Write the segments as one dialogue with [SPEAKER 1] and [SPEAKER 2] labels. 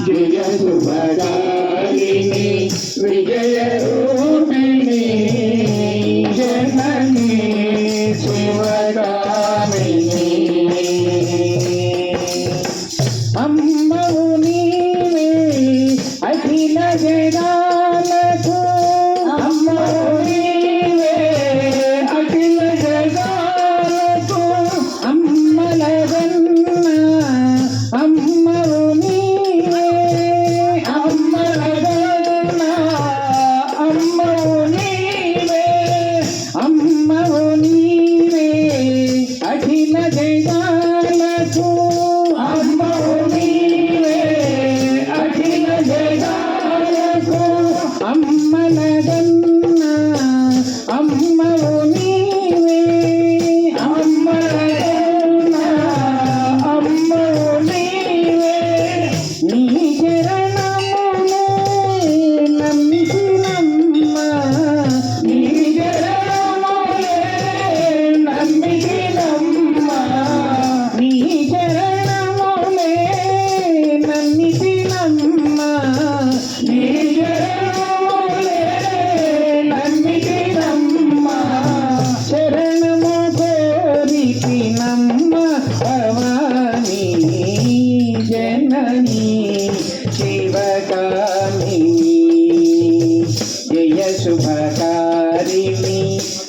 [SPEAKER 1] జయ శుభదాయిని విజయ రూపిణి జనని శివగామిని అమ్మవు నీవే అఖిల జగాలకు అమ్మవు నీవే అఖిల జగాలకు అమ్మలగన్న అమ్మవు నీవే అమ్మలగన్న అమ్మవు నీవే అమ్మవు నీవే అఖిల జగాలకు అమ్మవు నీవే అఖిల జగాలకు అమ్మలగన్న అమ్మవు నీవే అమ్మలగన్న అమ్మవు నీవే నీ చరణమునే నమ్మితినమ్మ నీ చరణమునే నమ్మితినమ్మ నీ చరణమునే నమ్మితినమ్మ నీ చరణమునే నమ్మితినమ్మ శరణము కోరితినమ్మ భవాని జనని శివగామిని జయ శుభకారిణి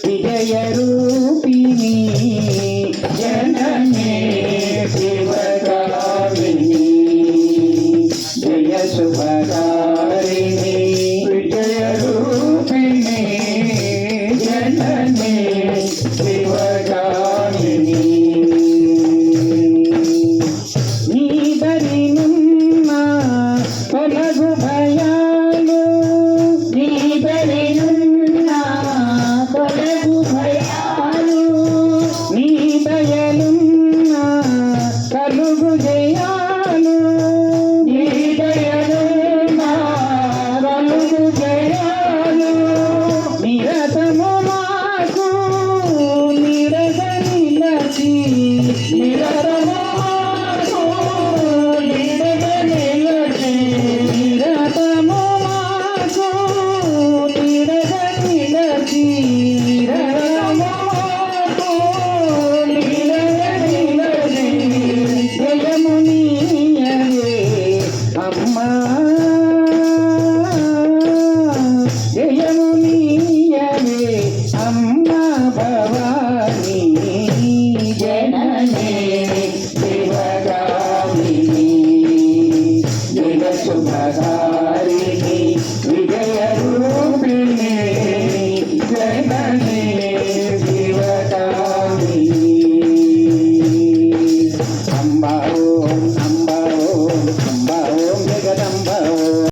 [SPEAKER 1] విజయ రూపిణి జనని శివగామిని జయ శుభకారిణి విజయ రూపిణి జనని శివగామిని నీ దరినున్న తొలగు భయాలు నీ దరినున్న తొలగు భయాలు నీ దయలున్న కలుగు జయాలు నీ దయలున్న కలుగు జయాలు నిరతము మాకు నిరత నిలచి నిరతము మాకు నిరత నిలచి నిరతము మాకు నిరత నిలచి నిరతము మాకు నిరత నిలచి జయమునియవే అమ్మా జయమునియవే అమ్మా భవాని జనని శివగామిని జయ శుభకారిణి విజయ రూపిణి జనని శివగామిని అమ్మా